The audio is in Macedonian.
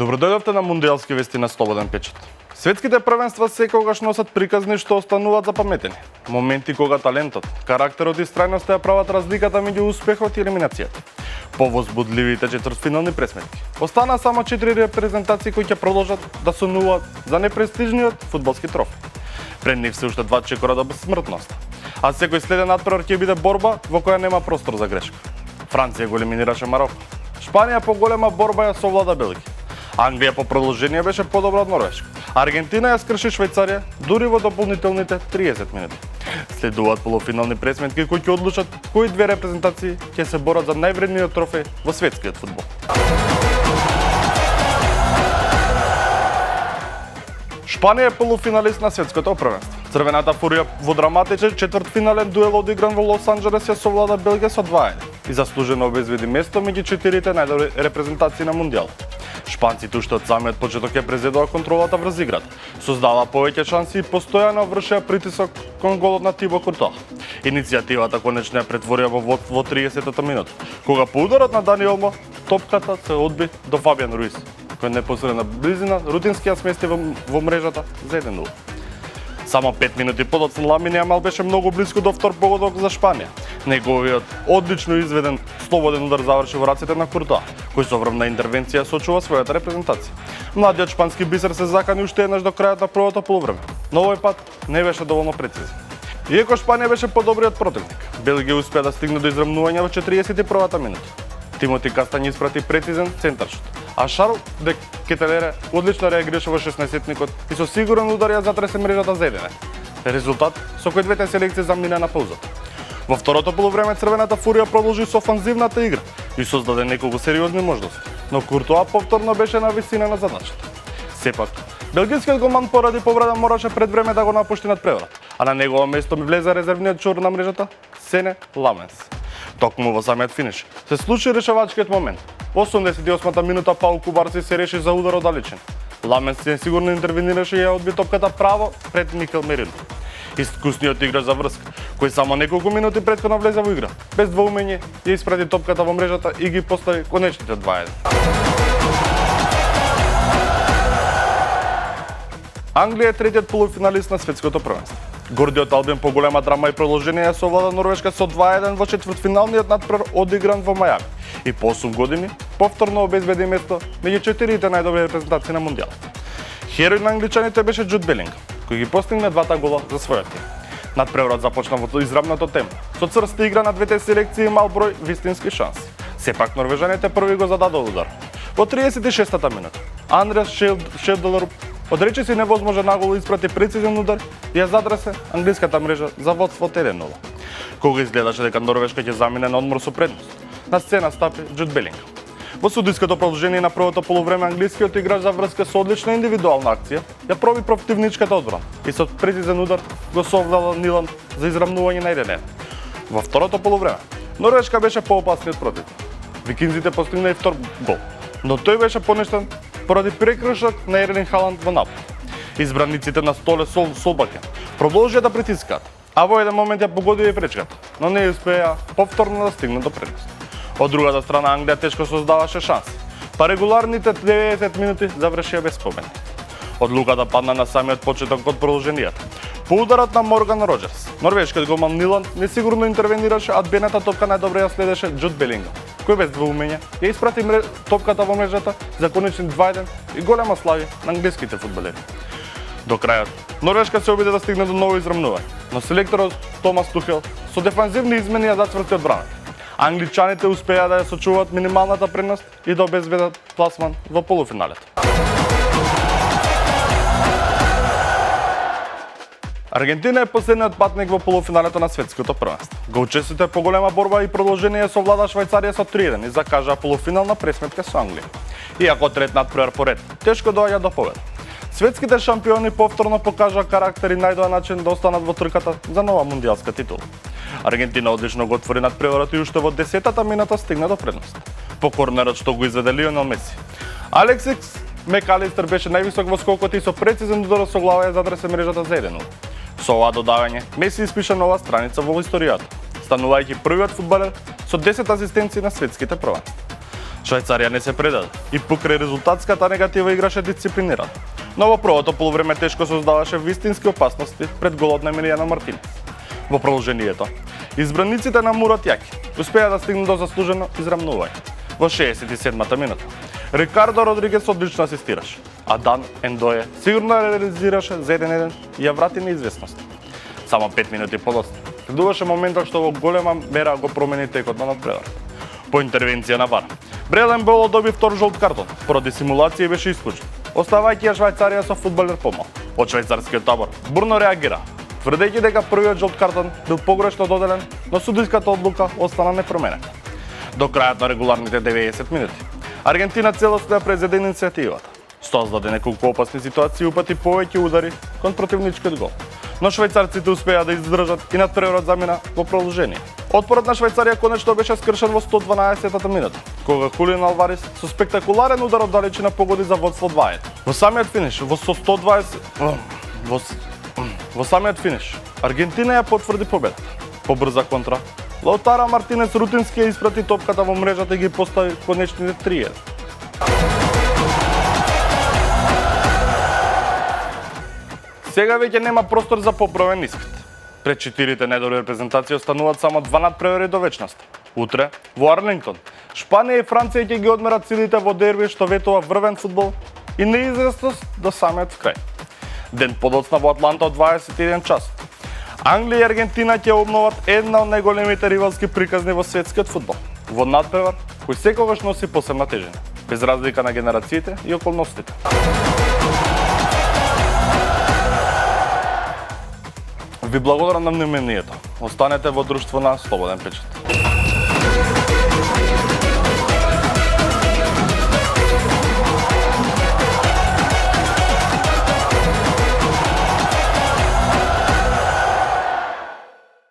Добродојдовте на Мундијалски вести на Слободен печат. Светските првенства секогаш носат приказни што остануваат запаметени. Моменти кога талентот, карактерот и страјноста ја прават разликата меѓу успехот и елиминацијата. Повозбудливите четвртфинални пресметки. Остана само 4 репрезентации кои ќе продолжат да сонуваат за непрестижниот фудбалски трофеј. Пред нив се уште 2 чекора до смртност. А секој следен надпревар ќе биде борба во која нема простор за грешка. Франција го елиминираше Мароко. Шпанија по голема борба ја совлада Белгија. Англија по продолжение беше подобра од Норвешка. Аргентина ја скрши Швајцарија дури во дополнителните 30 минути. Следуваат полуфинални пресметки кои ќе одлучат кои две репрезентации ќе се борат за највредниот трофеј во светскиот фудбал. Шпанија е полуфиналист на светското првенство. Црвената фурија во драматичен четвртфинален дуел одигран во Лос Анџелес ја совлада Белгија со 2-1 и заслужено обезбеди место меѓу 4 најдобри репрезентации на Мундијалот. Шпанците уште од самиот почеток ја презедоа контролата врз играта, создава повеќе шанси и постојано вршеа притисок кон голот на Тибо Куртоа. Иницијативата конечно ја претворија во водство во 30-та минута, кога по ударот на Дани Олмо топката се одби до Фабиан Руис, кој непосредна близина рутински ја смести во мрежата за 1-0. Само 5 минути подоцна Ламин Јамал беше многу близко до втор погодок за Шпанија. Неговиот одлично изведен слободен удар заврши во рацете на Куртоа, кој со врвна интервенција сочува својата репрезентација. Младиот шпански бисер се закани уште еднаш до крајот на првото полувреме, но овој пат не беше доволно прецизен. Иако Шпанија беше подобриот противник, Белгија успеа да стигне до израмнување во 41-та минута. Тимоти Кастањ испрати прецизен центаршот, а Шарл де Кетелере одлично реагираше во 16-тникот и со сигурен удар ја затресе мрежата за 1. Резултат со кој двете селекции замина на паузата. Во второто полувреме Црвената фурија продолжи со офанзивната игра и создаде неколку сериозни можности, но Куртоа повторно беше на висина на задачата. Сепак, белгискиот голман поради повреда мораше пред време да го напушти надпреварот, а на негово место влезе резервниот чор на мрежата Сене Ламенс. Токму во самиот финиш се случи решавачкиот момент. Во 88-та минута Пау Кубарси се реши за удар од далечин. Ламенс сигурно интервенираше и ја одби топката право пред Микел Мерин. Искусниот играч за врска, кој само неколку минути претходно влезе во игра, без двоумење ја испрати топката во мрежата и ги постави конечните 2-1. Англија е третиот полуфиналист на светското првенство. Гордиот Албион по голема драма и продолжение ја совлада Норвешка со 2-1 во четвртфиналниот надпревар одигран во Мајами и по 8 години повторно обезбеди место меѓу 4 најдобри репрезентации на Мундијалот. Херој на англичаните беше Джуд Белингам, кој ги постигна 2 гола за својот тим. Надпреварот започна во израмното темпо. Со црста игра на двете селекции имал број вистински шанси. Сепак норвежаните први го зададоа удар. Во 36-та минута Андреас Шелдалруп одрече си невозможен нагол испрати прецизен удар и ја задресе англиската мрежа за водство 1-0. Кога изгледаше дека Норвешка ќе замине на одмор со предност, на сцена стапи Джуд Белингам. Во судиското продолжение на првото полувреме англискиот играч за врска со одлична индивидуална акција ја проби противничката одбрана и со прецизен удар го совлада Ниланд за израмнување на 1-1. Во второто полувреме Норвешка беше поопасниот противник. Викинзите постигна и втор гол, но тој беше понештен поради прекршок на Ерлинг Халанд во напад. Избраниците на Столе Солбакен продолжија да притискаат, а во еден момент ја погодија и пречката, но не успеа повторно да стигнат до предност. Од другата страна Англија тешко создаваше шанси, па регуларните 90 минути завршија без победа. Одлуката падна на самиот почеток од продолженијата. По ударот на Морган Роџерс, норвешкиот голман Ниланд несигурно интервенираше, а одбената топка најдобро ја следеше Джуд Белингам, кој без двоумење ја испрати топката во мрежата за конечни 2-1 и голема слави на англиските фудбалери. До крајот, Норвешка се обиде да стигне до ново израмнување, но селекторот Томас Тухел со дефанзивни измени ја зацврсти одбраната. Англичаните успеа да ја сочуваат минималната предност и да обезбедат пласман во полуфиналето. Аргентина е последниот патник во полуфиналето на светското првенство. Голчесите по голема борба и продолжение совлада Швајцарија со 3-1 и закажаа полуфинална пресметка со Англија. Иако трет надпревар поред, тешко доаѓа до победа. Светските шампиони повторно покажаа карактер и најдоа начин да останат во трката за нова мундијалска титула. Аргентина одлично го отвори надпреварот и уште во 10-та минута стигна до предност. По корнерот што го изведе Лионел Меси. Алексис Мекалистер беше највисок во скокот и со прецизен удар со глава ја задресе мрежата за 1-0. Со ова додавање, Меси испиша нова страница во историјата, станувајќи првиот фудбалер со 10 асистенции на светските првенства. Швајцарија не се предаде и покрај резултатската негатива играше дисциплинирано. Но во првото полувреме тешко создаваше вистински опасности пред голот на Емилијано Мартинес. Во продолжението, избраниците на Мурат Јаки успеа да стигнат до заслужено израмнување. Во 67-та минута, Рикардо Родригес одлично асистираше, а Дан Ендое сигурно реализираше за 1-1 и ја врати неизвестност. Само 5 минути подоцна, следуваше моментот што во голема мера го промени текот на надпреварот. По интервенција на ВАР, Бреден Боло доби втор жолт картон, поради симулација беше исклучен, оставајќи ја Швајцарија со фудбалер помал. Од швајцарскиот табор бурно реагира, тврдејќи дека првиот жолт картон бил погрешно доделен, но судиската одлука остана непроменета. До крајот на регуларните 90 минути, Аргентина целосно ја презеде иницијативата. Создаде неколку опасни ситуации и упати повеќе удари кон противничкиот гол. Но швајцарците успеа да издржат и надпреварот замина во продолжение. Отпорот на Швајцарија конечно беше скршен во 112-та минута, кога Хулиан Алварес со спектакуларен удар од далечина погоди за водство 2-1. Во самиот финиш, Аргентина ја потврди победата. По брза контра, Лаутаро Мартинес рутински ја испрати топката во мрежата и ги постави конечните 3-1. Сега веќе нема простор за поправен испит. Пред 4 недобри репрезентации остануваат само 2 надпревари до вечноста. Утре во Арлингтон, Шпанија и Франција ќе ги одмерат силите во дерби што ветува врвен фудбал и неизвестност до самиот крај. Ден подоцна во Атланта од 21 час. Англија и Аргентина ќе обноват една од најголемите ривалски приказни во светскиот фудбал. Во надпревар кој секогаш носи посебна тежина, без разлика на генерациите и околностите. Ви благодарам на вниманието. Останете во друштво на Слободен печат.